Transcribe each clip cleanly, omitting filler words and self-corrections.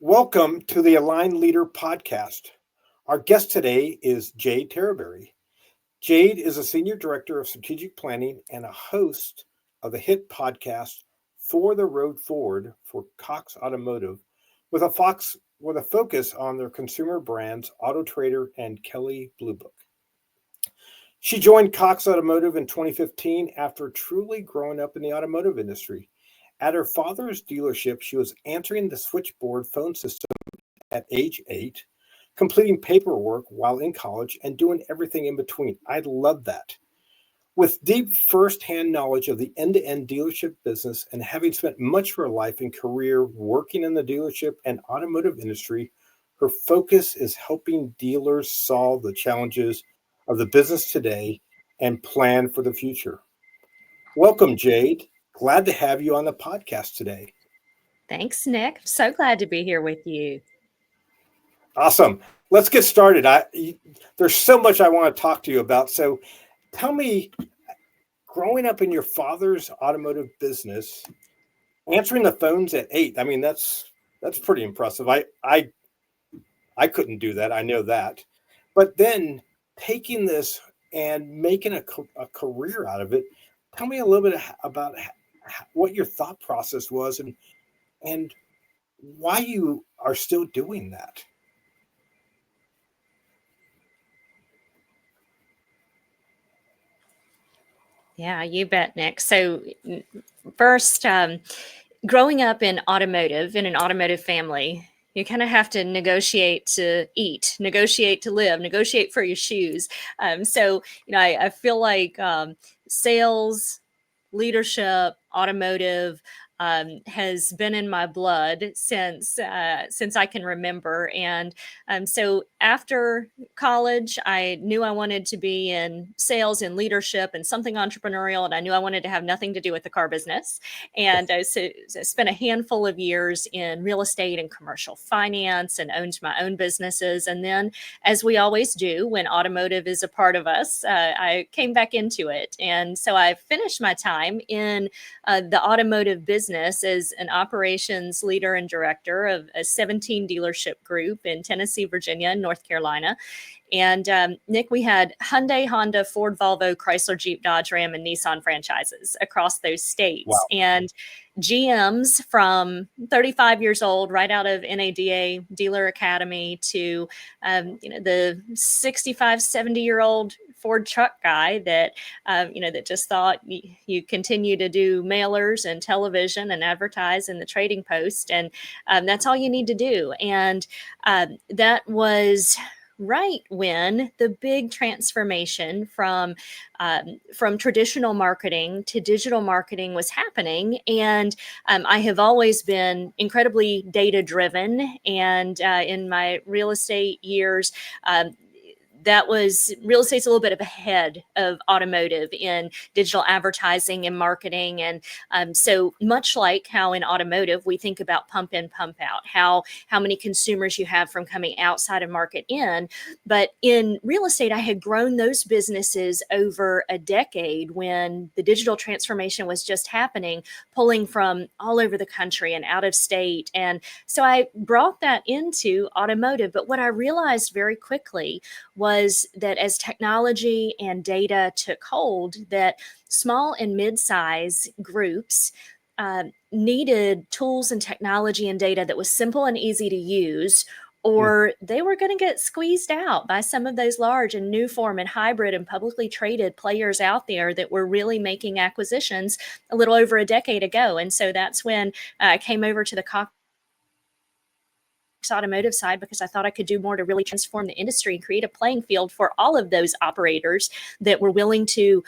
Welcome to the Aligned Leader podcast. Our guest today is Jade Terreberry. Jade is a senior director of strategic planning and a host of the hit podcast For the Road Forward for Cox Automotive, with a focus on their consumer brands Auto Trader and Kelley Blue Book. She joined Cox Automotive in 2015 after truly growing up in the automotive industry. At her father's dealership, she was answering the switchboard phone system at age 8, completing paperwork while in college, and doing everything in between. I love that. With deep firsthand knowledge of the end-to-end dealership business and having spent much of her life and career working in the dealership and automotive industry, her focus is helping dealers solve the challenges of the business today and plan for the future. Welcome, Jade. Glad to have you on the podcast today. Thanks, Nick. I'm so glad to be here with you. Awesome. Let's get started. There's so much I want to talk to you about. So tell me, growing up in your father's automotive business, answering the phones at 8, I mean, that's pretty impressive. I couldn't do that. I know that. But then taking this and making a career out of it, tell me a little bit about what your thought process was and why you are still doing that. Yeah, you bet, Nick. So, first, growing up in an automotive family, you kind of have to negotiate to eat, negotiate to live, negotiate for your shoes. I feel like sales, leadership, automotive has been in my blood since I can remember. And so after college, I knew I wanted to be in sales and leadership and something entrepreneurial, and I knew I wanted to have nothing to do with the car business. And I spent a handful of years in real estate and commercial finance and owned my own businesses. And then, as we always do when automotive is a part of us, I came back into it. And so I finished my time in the automotive business as an operations leader and director of a 17 dealership group in Tennessee, Virginia, and North Carolina. And Nick, we had Hyundai, Honda, Ford, Volvo, Chrysler, Jeep, Dodge, Ram, and Nissan franchises across those states. Wow. And GMs from 35 years old, right out of NADA Dealer Academy, to the 65, 70-year-old Ford truck guy that that just thought you continue to do mailers and television and advertise in the Trading Post, and that's all you need to do. And that was right when the big transformation from traditional marketing to digital marketing was happening. And I have always been incredibly data driven. And in my real estate years, real estate's a little bit of ahead of automotive in digital advertising and marketing. And so much like how in automotive we think about pump in, pump out, how many consumers you have from coming outside of market in. But in real estate, I had grown those businesses over a decade when the digital transformation was just happening, pulling from all over the country and out of state. And so I brought that into automotive. But what I realized very quickly was that as technology and data took hold, that small and mid-size groups needed tools and technology and data that was simple and easy to use, or they were going to get squeezed out by some of those large and new form and hybrid and publicly traded players out there that were really making acquisitions a little over a decade ago. And so that's when I came over to the Cox automotive side, because I thought I could do more to really transform the industry and create a playing field for all of those operators that were willing to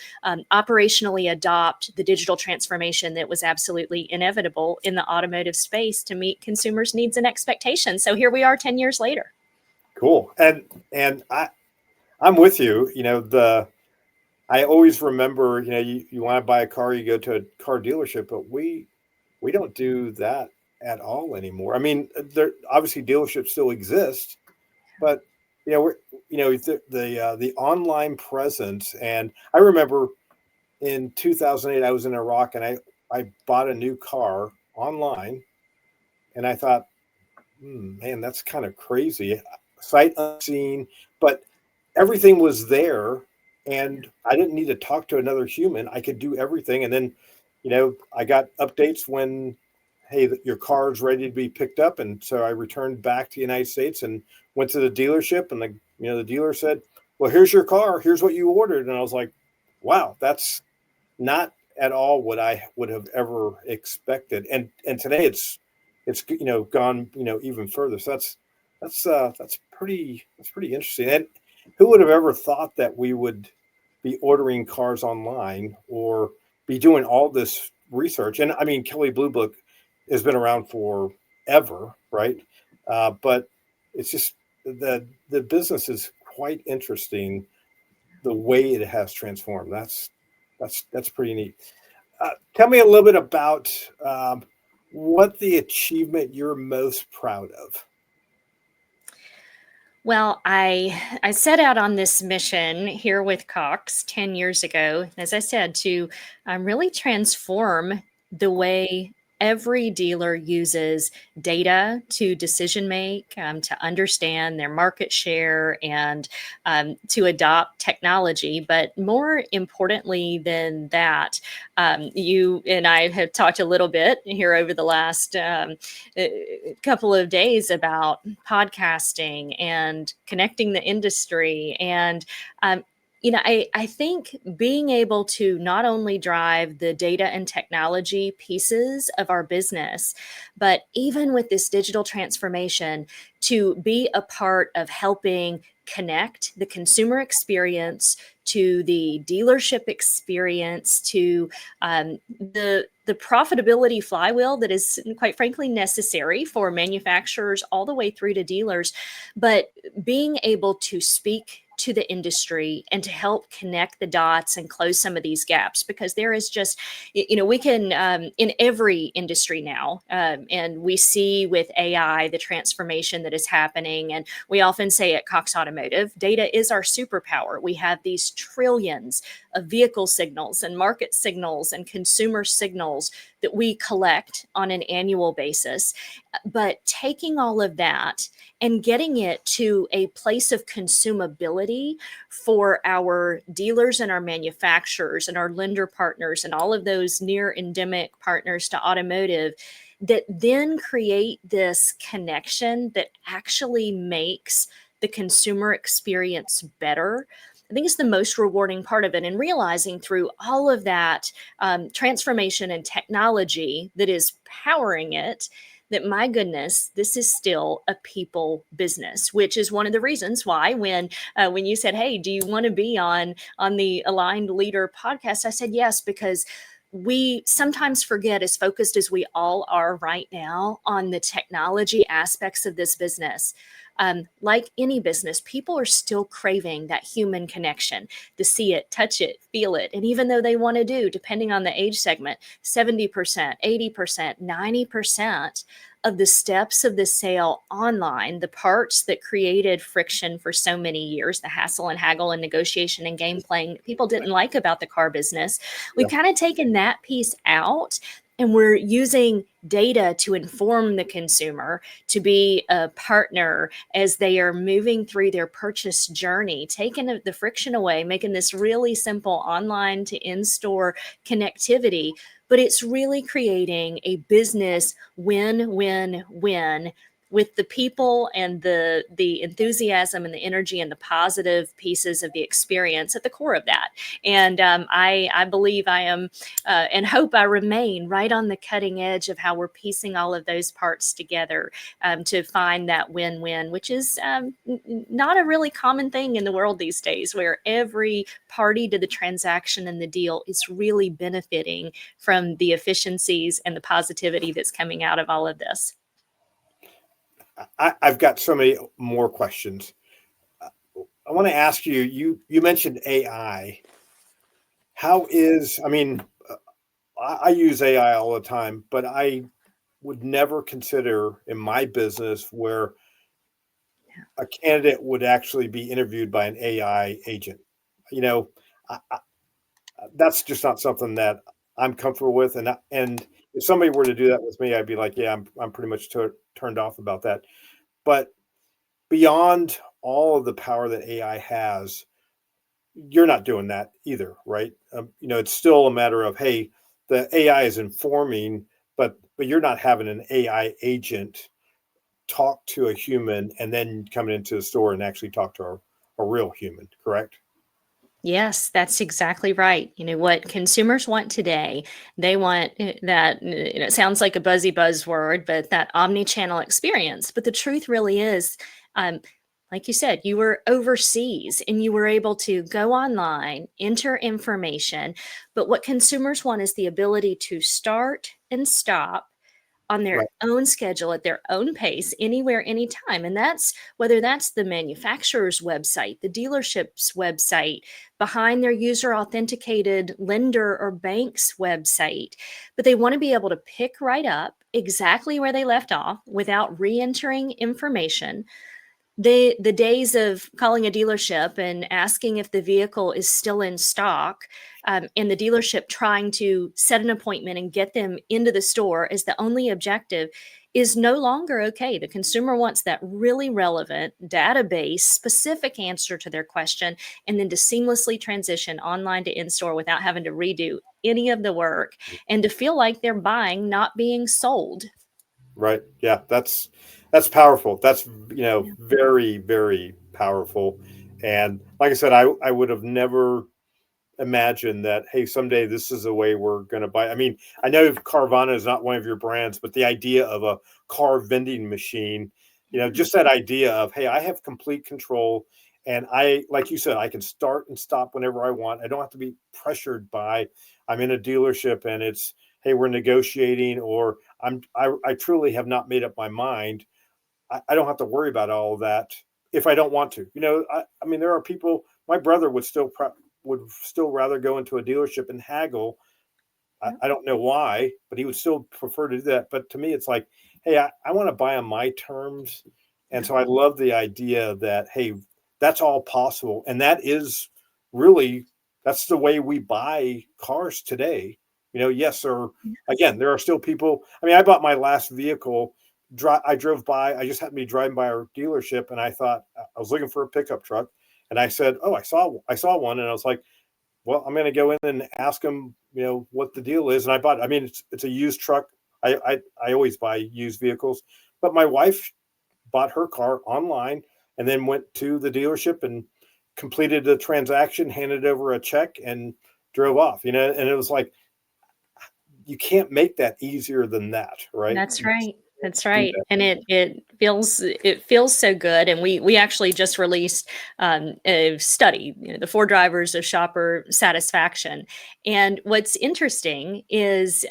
operationally adopt the digital transformation that was absolutely inevitable in the automotive space to meet consumers' needs and expectations. So here we are 10 years later. Cool. And I'm with you. I always remember, you want to buy a car, you go to a car dealership, but we don't do that at all anymore. I mean, there obviously dealerships still exist, but the online presence. And I remember in 2008, I was in Iraq and I bought a new car online, and I thought, Man, that's kind of crazy. Sight unseen, but everything was there, and I didn't need to talk to another human. I could do everything, and then, I got updates when, hey, your car's ready to be picked up, and so I returned back to the United States and went to the dealership, and the dealer said, "Well, here's your car. Here's what you ordered," and I was like, "Wow, that's not at all what I would have ever expected." And today it's gone even further. So that's pretty interesting. And who would have ever thought that we would be ordering cars online or be doing all this research? And I mean, Kelly Blue Book has been around forever, right? But it's just the business is quite interesting the way it has transformed. That's pretty neat. Tell me a little bit about what the achievement you're most proud of. Well, I set out on this mission here with Cox 10 years ago, as I said, to really transform the way every dealer uses data to decision make, to understand their market share, and to adopt technology. But more importantly than that, you and I have talked a little bit here over the last couple of days about podcasting and connecting the industry. And, I think being able to not only drive the data and technology pieces of our business, but even with this digital transformation, to be a part of helping connect the consumer experience to the dealership experience to the profitability flywheel that is quite frankly necessary for manufacturers all the way through to dealers, but being able to speak to the industry and to help connect the dots and close some of these gaps, because there is just, we can, in every industry now, and we see with AI the transformation that is happening. And we often say at Cox Automotive, data is our superpower. We have these trillions of vehicle signals and market signals and consumer signals that we collect on an annual basis. But taking all of that and getting it to a place of consumability for our dealers and our manufacturers and our lender partners and all of those near endemic partners to automotive, that then create this connection that actually makes the consumer experience better. I think it's the most rewarding part of it, and realizing through all of that transformation and technology that is powering it, that my goodness, this is still a people business, which is one of the reasons why when you said, "Hey, do you want to be on the Aligned Leader podcast?" I said yes, because we sometimes forget, as focused as we all are right now on the technology aspects of this business. Like any business, people are still craving that human connection, to see it, touch it, feel it. And even though they want to do, depending on the age segment, 70%, 80%, 90% of the steps of the sale online, the parts that created friction for so many years, the hassle and haggle and negotiation and game playing that people didn't like about the car business, we've Yeah. kind of taken that piece out. And we're using data to inform the consumer, to be a partner as they are moving through their purchase journey, taking the friction away, making this really simple online to in-store connectivity. But it's really creating a business win-win-win with the people and the enthusiasm and the energy and the positive pieces of the experience at the core of that. And I believe I am and hope I remain right on the cutting edge of how we're piecing all of those parts together to find that win-win, which is not a really common thing in the world these days, where every party to the transaction and the deal is really benefiting from the efficiencies and the positivity that's coming out of all of this. I've got so many more questions. I want to ask you. You mentioned AI. How is? I mean, I use AI all the time, but I would never consider in my business where a candidate would actually be interviewed by an AI agent. You know, I, that's just not something that I'm comfortable with, and if somebody were to do that with me, I'd be like, yeah, I'm pretty much turned off about that. But beyond all of the power that AI has, you're not doing that either, right? It's still a matter of, hey, the AI is informing, but you're not having an AI agent talk to a human and then coming into the store and actually talk to a real human, correct? Yes, that's exactly right. What consumers want today, they want that, it sounds like a buzzy buzzword, but that omni-channel experience. But the truth really is, um, like you said, you were overseas and you were able to go online, enter information. But what consumers want is the ability to start and stop on their Right, own schedule at their own pace anywhere anytime, and that's whether that's the manufacturer's website, the dealership's website, behind their user authenticated lender or bank's website. But they want to be able to pick right up exactly where they left off without re-entering information. The days of calling a dealership and asking if the vehicle is still in stock, and the dealership trying to set an appointment and get them into the store as the only objective is no longer okay. The consumer wants that really relevant, database specific answer to their question, and then to seamlessly transition online to in store without having to redo any of the work and to feel like they're buying, not being sold. right. Yeah, that's powerful. That's Yeah. very, very powerful. And like I said, I would have never imagine that, hey, someday this is the way we're going to buy. I mean, I know Carvana is not one of your brands, but the idea of a car vending machine, just that idea of, hey, I have complete control, and like you said, I can start and stop whenever I want. I don't have to be pressured by, I'm in a dealership and it's, hey, we're negotiating, or I truly have not made up my mind. I don't have to worry about all of that if I don't want to. I mean, there are people. My brother would still rather go into a dealership and haggle. Yep. I don't know why, but he would still prefer to do that. But to me, it's like, hey, I want to buy on my terms, and Yep. so I love the idea that, hey, that's all possible, and that is really, that's the way we buy cars today. Yes, or Yes. again, there are still people. I mean, I bought my last vehicle. I drove by. I just happened to be driving by our dealership, and I thought I was looking for a pickup truck, and I said, "Oh, I saw one," and I was like, well, I'm going to go in and ask them, what the deal is. And I bought, I mean, it's a used truck. I always buy used vehicles, but my wife bought her car online and then went to the dealership and completed the transaction, handed over a check, and drove off. And it was like, you can't make that easier than that, right? That's right. That's Do right. that. And it feels so good. And we actually just released a study, the four drivers of shopper satisfaction. And what's interesting is,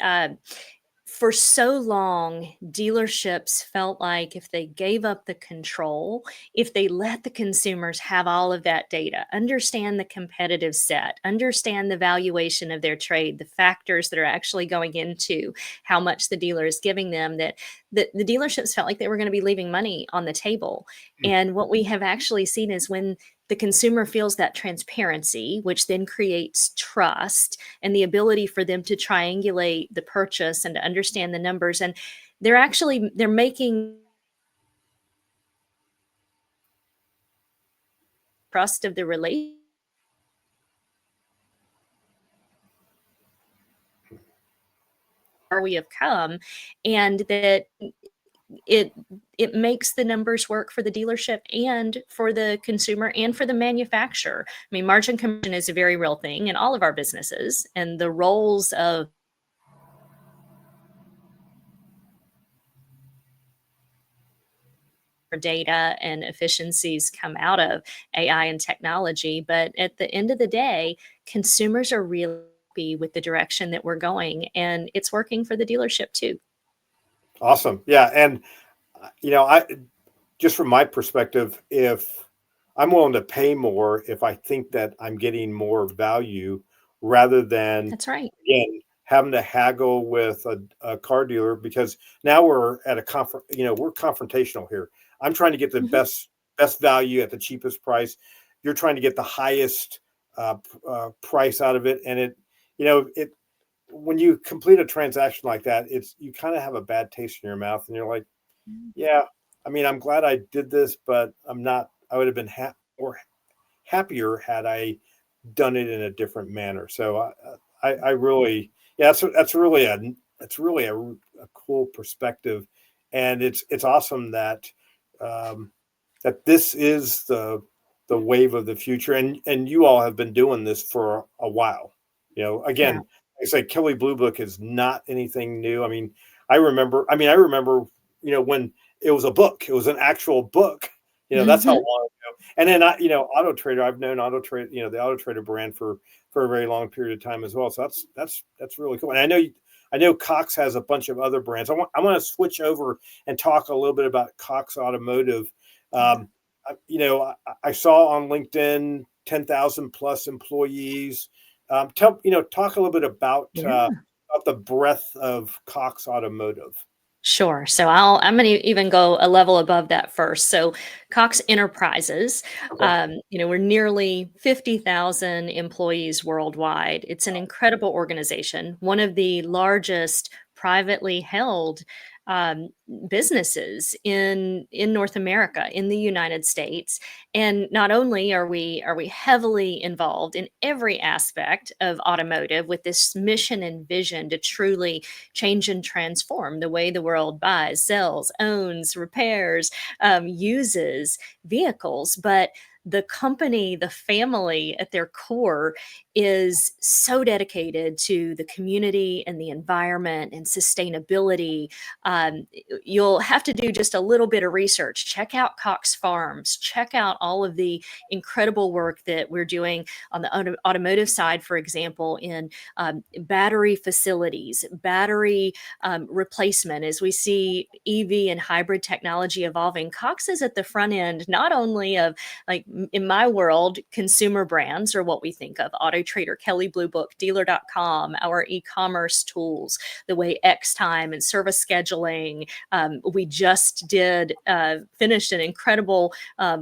for so long, dealerships felt like if they gave up the control, if they let the consumers have all of that data, understand the competitive set, understand the valuation of their trade, the factors that are actually going into how much the dealer is giving them, that the dealerships felt like they were going to be leaving money on the table. And what we have actually seen is when the consumer feels that transparency, which then creates trust and the ability for them to triangulate the purchase and to understand the numbers, and they're making trust of the relation where we have come, and that it it makes the numbers work for the dealership and for the consumer and for the manufacturer. I mean, margin compression is a very real thing in all of our businesses, and the roles of data and efficiencies come out of AI and technology. But at the end of the day, consumers are really happy with the direction that we're going, and it's working for the dealership too. Awesome. Yeah. And, I just from my perspective, if I'm willing to pay more if I think that I'm getting more value rather than, That's right. again, having to haggle with a car dealer, because now we're at a we're confrontational here. I'm trying to get the Mhm. best value at the cheapest price. You're trying to get the highest price out of it, and it when you complete a transaction like that, it's you kind of have a bad taste in your mouth, and you're like, yeah, I mean, I'm glad I did this, but I'm not. I would have been more happier had I done it in a different manner. So I really, yeah, that's really a cool perspective, and it's awesome that um, that this is the wave of the future, and you all have been doing this for a while. Yeah. Again, I say Kelly Blue Book is not anything new. I mean, I remember, when it was a book, it was an actual book. That's how Hmm. long ago. And then Auto Trader, I've known Auto Trader, the Auto Trader brand for a very long period of time as well. So that's really cool. And I know Cox has a bunch of other brands. I want to switch over and talk a little bit about Cox Automotive. Yeah. Um, I saw on LinkedIn 10,000 plus employees. Talk a little bit Yeah. about the breadth of Cox Automotive. Sure. So I'm going to even go a level above that first. So Cox Enterprises, Okay. we're nearly 50,000 employees worldwide. It's an incredible organization, one of the largest privately held um, businesses in North America, in the United States. And not only are we heavily involved in every aspect of automotive with this mission and vision to truly change and transform the way the world buys, sells, owns, repairs, uses vehicles. But the company, the family at their core is so dedicated to the community and the environment and sustainability. You'll have to do just a little bit of research. Check out Cox Farms. Check out all of the incredible work that we're doing on the automotive side, for example, in battery facilities, battery replacement. As we see EV and hybrid technology evolving, Cox is at the front end, not only of, like, in my world, consumer brands are what we think of: Auto Trader, Kelly Blue Book, Dealer.com, our e-commerce tools, the way X Time and service scheduling. We just finished an incredible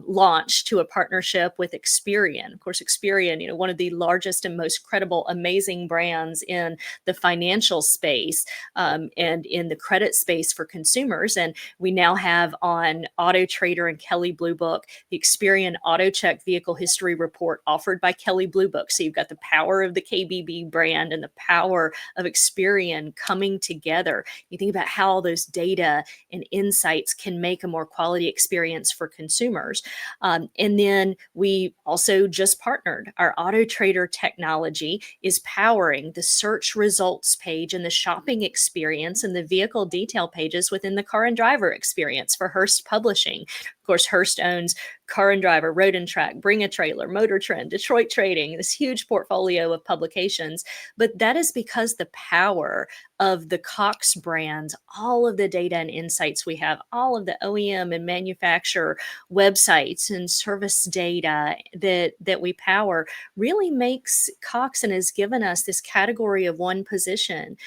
launch to a partnership with Experian. Of course, Experian, one of the largest and most credible, amazing brands in the financial space and in the credit space for consumers. And we now have on Auto Trader and Kelly Blue Book the Experian Auto Check Vehicle History Report offered by Kelly Blue Book. So you've got the power of the KBB brand and the power of Experian coming together. You think about how all those data and insights can make a more quality experience for consumers. And then we also just partnered. Our Auto Trader technology is powering the search results page and the shopping experience and the vehicle detail pages within the car and driver experience for Hearst Publishing. Of course, Hearst owns Car and Driver, Road and Track, Bring a Trailer, Motor Trend, Detroit Trading, this huge portfolio of publications. But that is because the power of the Cox brand, all of the data and insights we have, all of the OEM and manufacturer websites and service data that we power, really makes Cox and has given us this category of one position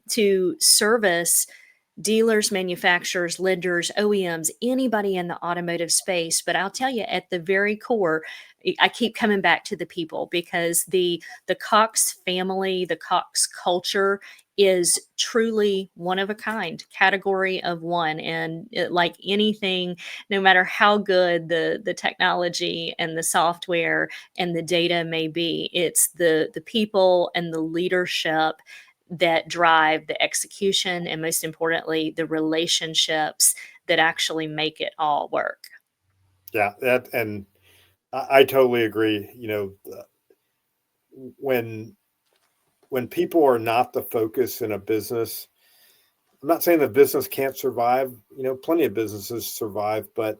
to service dealers, manufacturers, lenders, OEMs, anybody in the automotive space. But I'll tell you, at the very core, I keep coming back to the people, because the Cox family, the Cox culture is truly one of a kind, category of one. And like anything, no matter how good the technology and the software and the data may be, it's the people and the leadership that drive the execution, and most importantly, the relationships that actually make it all work. Yeah, and I totally agree. When when people are not the focus in a business, I'm not saying the business can't survive. Plenty of businesses survive, but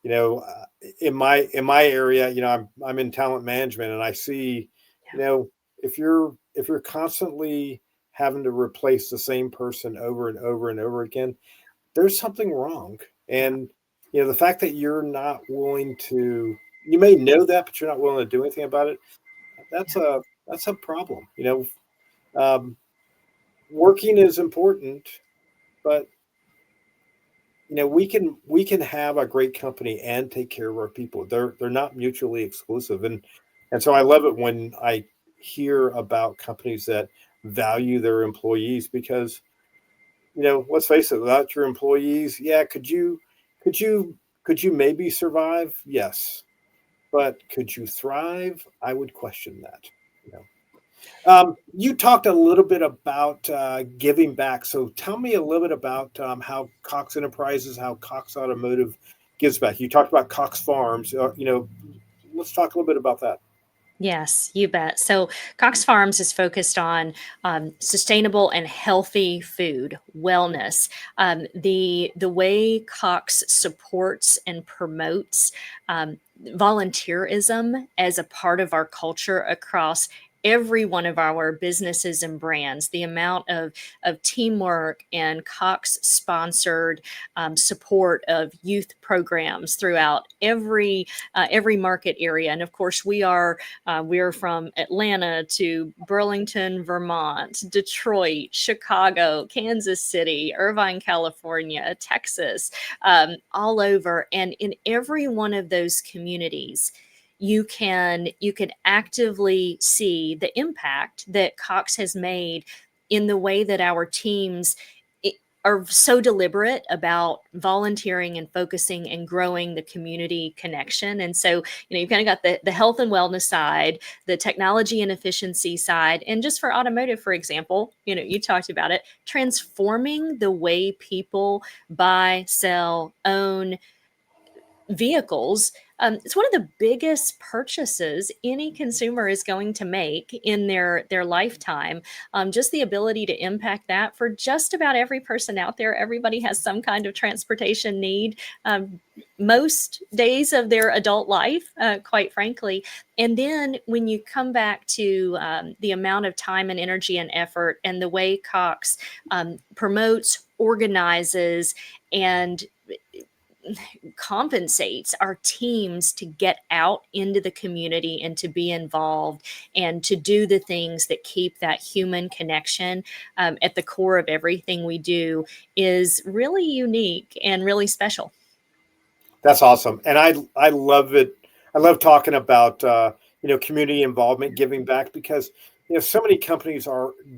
in my area, I'm in talent management, and I see, you Yeah. know, if you're constantly having to replace the same person over and over and over again, there's something wrong. Yeah. And the fact that you're not willing to, you may know that, but you're not willing to do anything about it. That's Yeah. a problem. Um, Working is important, but we can have a great company and take care of our people. They're not mutually exclusive. And so I love it when I hear about companies that value their employees because, let's face it, without your employees, yeah, could you could you maybe survive? Yes. But could you thrive? I would question that. You you talked a little bit about giving back. So tell me a little bit about how Cox Enterprises, how Cox Automotive gives back. You talked about Cox Farms. Let's talk a little bit about that. Yes, you bet. So Cox Farms is focused on sustainable and healthy food, wellness. The way Cox supports and promotes volunteerism as a part of our culture across every one of our businesses and brands, the amount of teamwork and Cox sponsored support of youth programs throughout every market area. And of course, we're from Atlanta to Burlington, Vermont, Detroit, Chicago, Kansas City, Irvine, California, Texas, all over. And in every one of those communities, you can actively see the impact that Cox has made in the way that our teams are so deliberate about volunteering and focusing and growing the community connection. And so, you've kind of got the health and wellness side, the technology and efficiency side. And just for automotive, for example, you talked about it, transforming the way people buy, sell, own vehicles. It's one of the biggest purchases any consumer is going to make in their lifetime. Just the ability to impact that for just about every person out there. Everybody has some kind of transportation need. Most days of their adult life, quite frankly. And then when you come back to the amount of time and energy and effort and the way Cox promotes, organizes, and compensates our teams to get out into the community and to be involved and to do the things that keep that human connection at the core of everything we do is really unique and really special. That's awesome, and I love it. I love talking about community involvement, giving back because so many companies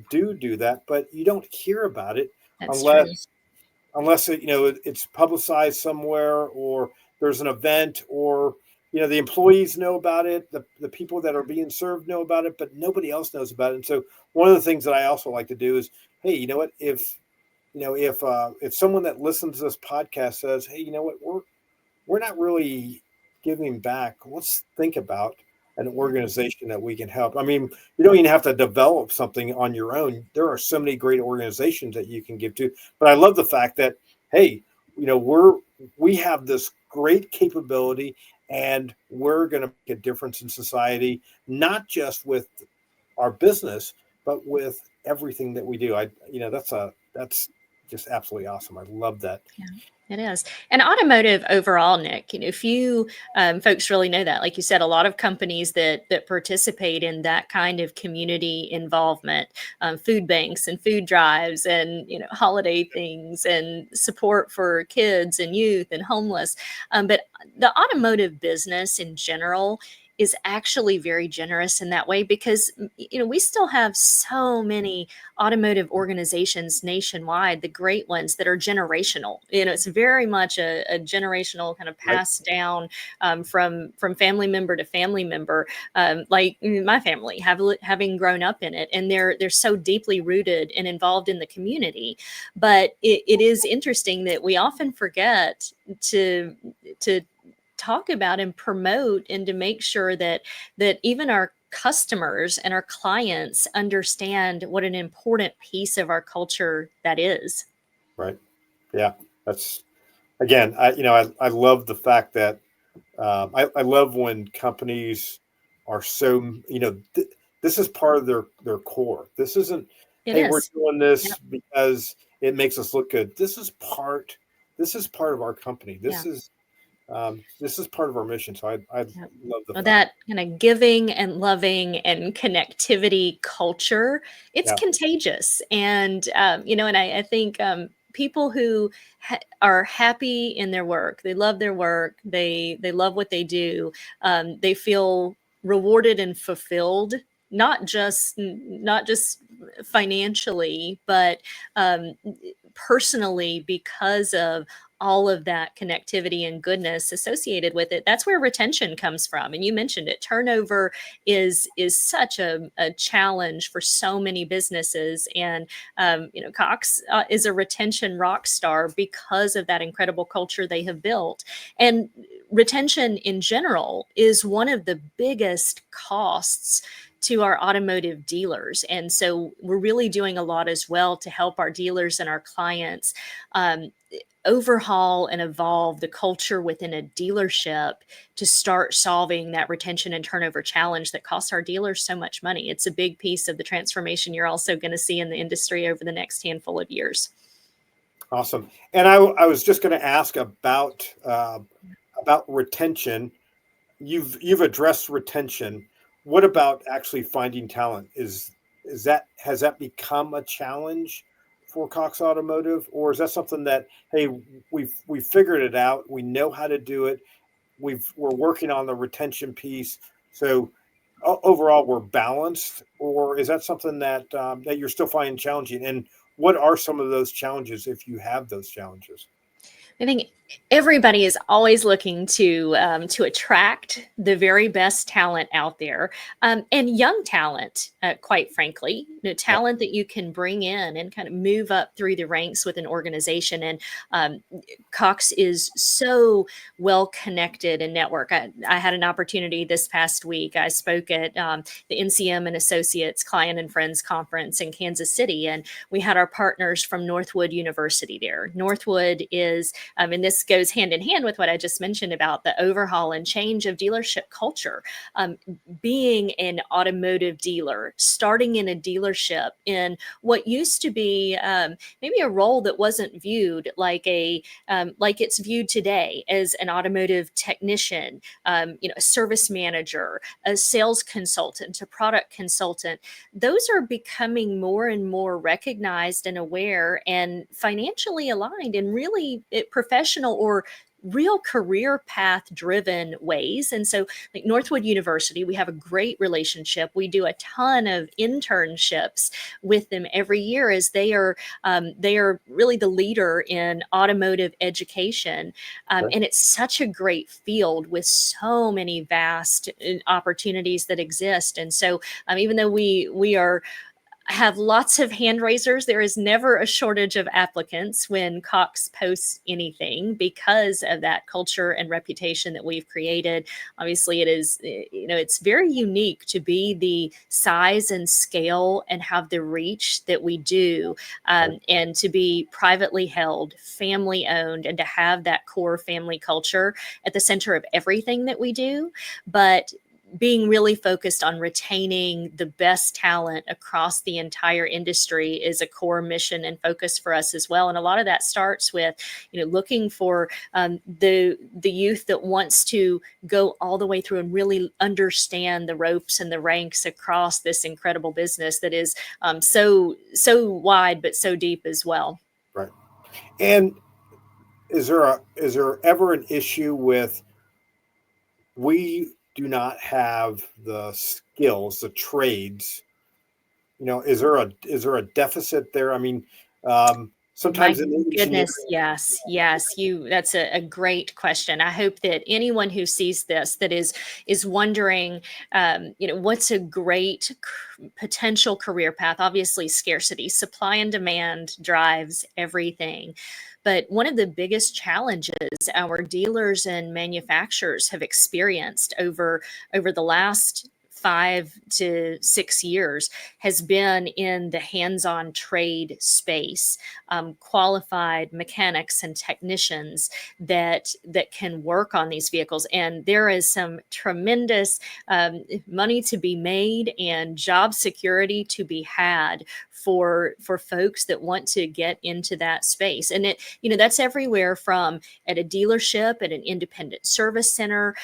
do that, but you don't hear about it That's true. unless it's publicized somewhere or there's an event or the employees know about it, the people that are being served know about it, but nobody else knows about it. And so one of the things that I also like to do is, hey, you know what, if someone that listens to this podcast says, hey, you know what, we're not really giving back, let's think about an organization that we can help. I mean, you don't even have to develop something on your own. There are so many great organizations that you can give to. But I love the fact that, hey, we have this great capability and we're going to make a difference in society, not just with our business, but with everything that we do. That's just absolutely awesome. I love that. Yeah, it is. And automotive overall, Nick, if you folks really know that, like you said, a lot of companies that participate in that kind of community involvement, food banks and food drives, and holiday things and support for kids and youth and homeless. But the automotive business in general is actually very generous in that way because we still have so many automotive organizations nationwide, the great ones that are generational. It's very much a generational kind of Right. passed down from family member to family member, like my family having grown up in it, and they're so deeply rooted and involved in the community. But it is interesting that we often forget to talk about and promote and to make sure that even our customers and our clients understand what an important piece of our culture that is. Right. Yeah. That's again, I love the fact that I love when companies are so this is part of their core. This isn't, It hey, we're is. doing Yeah. this because it makes us look good. This is part of our company. Yeah. This is part of our mission. So I Yeah. love the Well, fact. that kind of giving and loving and connectivity culture, it's Yeah. contagious. And, and I think people who are happy in their work, they love their work, they love what they do, they feel rewarded and fulfilled, not just financially, but um, personally, because of all of that connectivity and goodness associated with it. That's where retention comes from. And you mentioned it. Turnover is such a challenge for so many businesses. And Cox is a retention rock star because of that incredible culture they have built. And retention in general is one of the biggest costs to our automotive dealers. And so we're really doing a lot as well to help our dealers and our clients um, overhaul and evolve the culture within a dealership to start solving that retention and turnover challenge that costs our dealers so much money. It's a big piece of the transformation you're also going to see in the industry over the next handful of years. Awesome. And I was just going to ask about retention. You've addressed retention. What about actually finding talent? Is that has that become a challenge for Cox Automotive, or is that something that, hey, we've figured it out, we know how to do it, we're working on the retention piece, so overall we're balanced, or is that something that that you're still finding challenging? And what are some of those challenges if you have those challenges? I think everybody is always looking to attract the very best talent out there, and young talent. Quite frankly, Yeah. talent that you can bring in and kind of move up through the ranks with an organization. And um, Cox is so well connected and network. I had an opportunity this past week. I spoke at the NCM and Associates Client and Friends Conference in Kansas City, and we had our partners from Northwood University there. Northwood is and this goes hand in hand with what I just mentioned about the overhaul and change of dealership culture. Um, Being an automotive dealer, starting in a dealership in what used to be maybe a role that wasn't viewed like it's viewed today as an automotive technician, a service manager, a sales consultant, a product consultant. Those are becoming more and more recognized and aware and financially aligned in really professional or real career path driven ways. And so, like Northwood University, we have a great relationship. We do a ton of internships with them every year as they are really the leader in automotive education. Okay. And it's such a great field with so many vast opportunities that exist. And so, even though we are have lots of hand raisers. There is never a shortage of applicants when Cox posts anything because of that culture and reputation that we've created. Obviously, it is, it's very unique to be the size and scale and have the reach that we do, Right. and to be privately held, family owned, and to have that core family culture at the center of everything that we do. But being really focused on retaining the best talent across the entire industry is a core mission and focus for us as well. And a lot of that starts with, looking for the youth that wants to go all the way through and really understand the ropes and the ranks across this incredible business that is so wide but so deep as well. Right. And is there ever an issue with, we do not have the skills, the trades? Is there a deficit there? I mean, My sometimes in engineering. goodness, yes, yes. That's a great question. I hope that anyone who sees this that is wondering, what's a great potential career path? Obviously, scarcity, supply and demand drives everything. But one of the biggest challenges our dealers and manufacturers have experienced over the last 5 to 6 years has been in the hands-on trade space, qualified mechanics and technicians that can work on these vehicles. And there is some tremendous money to be made and job security to be had for folks that want to get into that space. And that's everywhere from at a dealership, at an independent service center,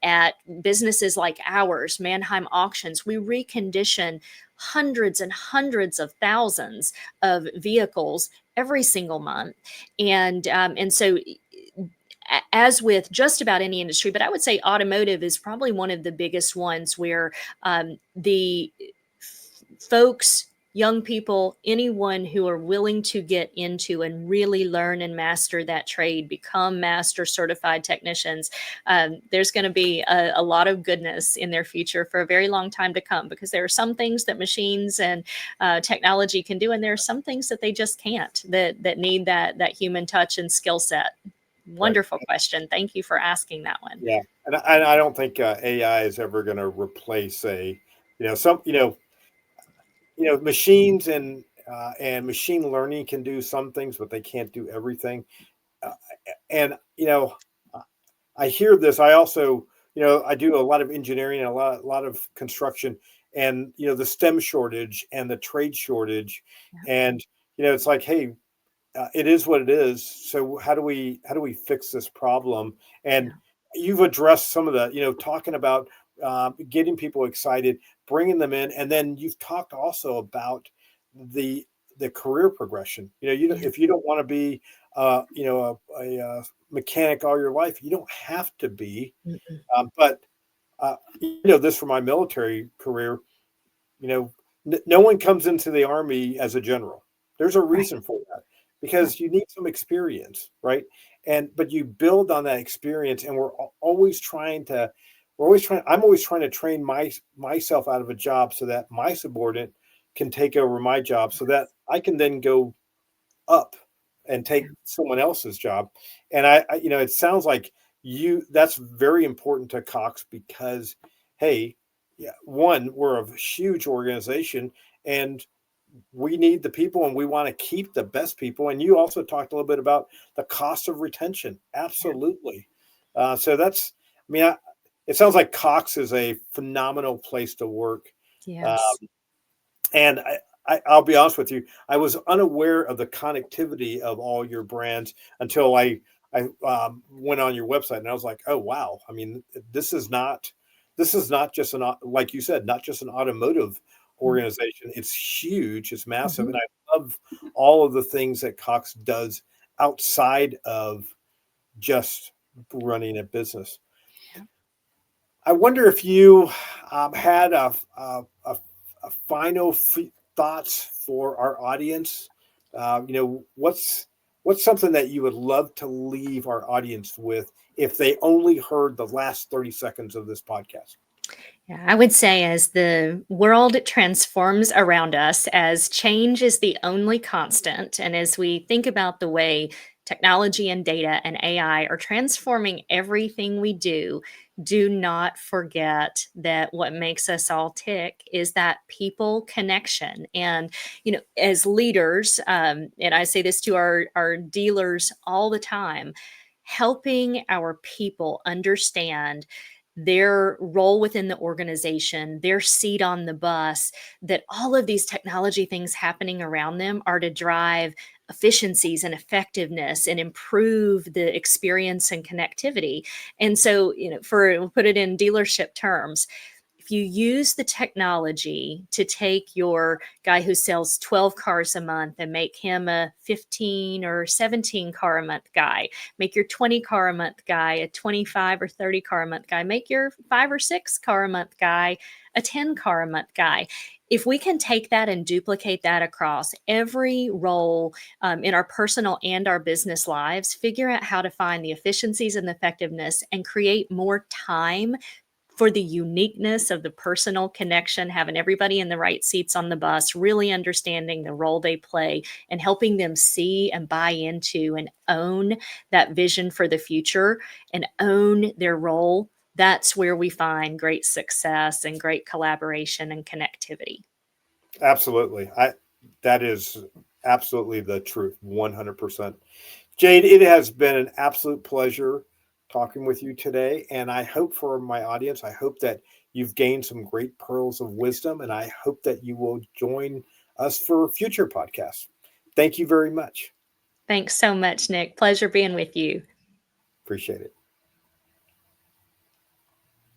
at businesses like ours, Manheim Auctions. We recondition hundreds and hundreds of thousands of vehicles every single month, and so as with just about any industry, but I would say automotive is probably one of the biggest ones where the folks young people, anyone who are willing to get into and really learn and master that trade, become master certified technicians, there's going to be a lot of goodness in their future for a very long time to come, because there are some things that machines and technology can do, and there are some things that they just can't, that need that human touch and skill set. Right. Wonderful question. Thank you for asking that one. Yeah. And I don't think AI is ever going to replace some, machines and machine learning can do some things, but they can't do everything. Uh, and I hear this. I also, I do a lot of engineering and a lot of construction, and the STEM shortage and the trade shortage, Yeah. and it's like, hey, it is what it is. So how do we fix this problem? And Yeah. you've addressed some of the, talking about getting people excited, bringing them in, and then you've talked also about the the career progression. Yeah. If you don't want to be, a mechanic all your life, you don't have to be. Mm-mm. But this from my military career, you know, no one comes into the army as a general. There's a Right. reason for that, Right. because you need some experience, right? But you build on that experience, and I'm always trying to train myself out of a job so that my subordinate can take over my job, so that I can then go up and Yeah. take someone else's job. And it sounds like that's very important to Cox, because, hey, yeah, one, we're a huge organization, and we need the people, and we want to keep the best people. And you also talked a little bit about the cost of retention. Yeah. Absolutely. So I mean, it sounds like Cox is a phenomenal place to work. Uh, Yes. and I'll be honest with you, I was unaware of the connectivity of all your brands until I went on your website, and I was like, oh wow! I mean, this is not just like you said, not just an automotive organization. It's huge, it's massive, Mm-hmm. and I love all of the things that Cox does outside of just running a business. Yeah. I wonder if you had a final thoughts for our audience. What's something that you would love to leave our audience with if they only heard the last 30 seconds of this podcast? Yeah, I would say as the world transforms around us, as change is the only constant, and as we think about the way technology and data and AI are transforming everything we do not forget that what makes us all tick is that people connection. And, as leaders, and I say this to our dealers all the time, helping our people understand their role within the organization, their seat on the bus, that all of these technology things happening around them are to drive efficiencies and effectiveness and improve the experience and connectivity. And so, for we'll put it in dealership terms, if you use the technology to take your guy who sells 12 cars a month and make him a 15 or 17 car a month guy, make your 20 car a month guy a 25 or 30 car a month guy, make your 5 or 6 car a month guy a 10 car a month guy. If we can take that and duplicate that across every role in our personal and our business lives, figure out how to find the efficiencies and the effectiveness and create more time for the uniqueness of the personal connection, having everybody in the right seats on the bus, really understanding the role they play, and helping them see and buy into and own that vision for the future and own their role. That's where we find great success and great collaboration and connectivity. Absolutely. That is absolutely the truth, 100%. Jade, it has been an absolute pleasure talking with you today. And I hope, for my audience, I hope that you've gained some great pearls of wisdom. And I hope that you will join us for future podcasts. Thank you very much. Thanks so much, Nick. Pleasure being with you. Appreciate it.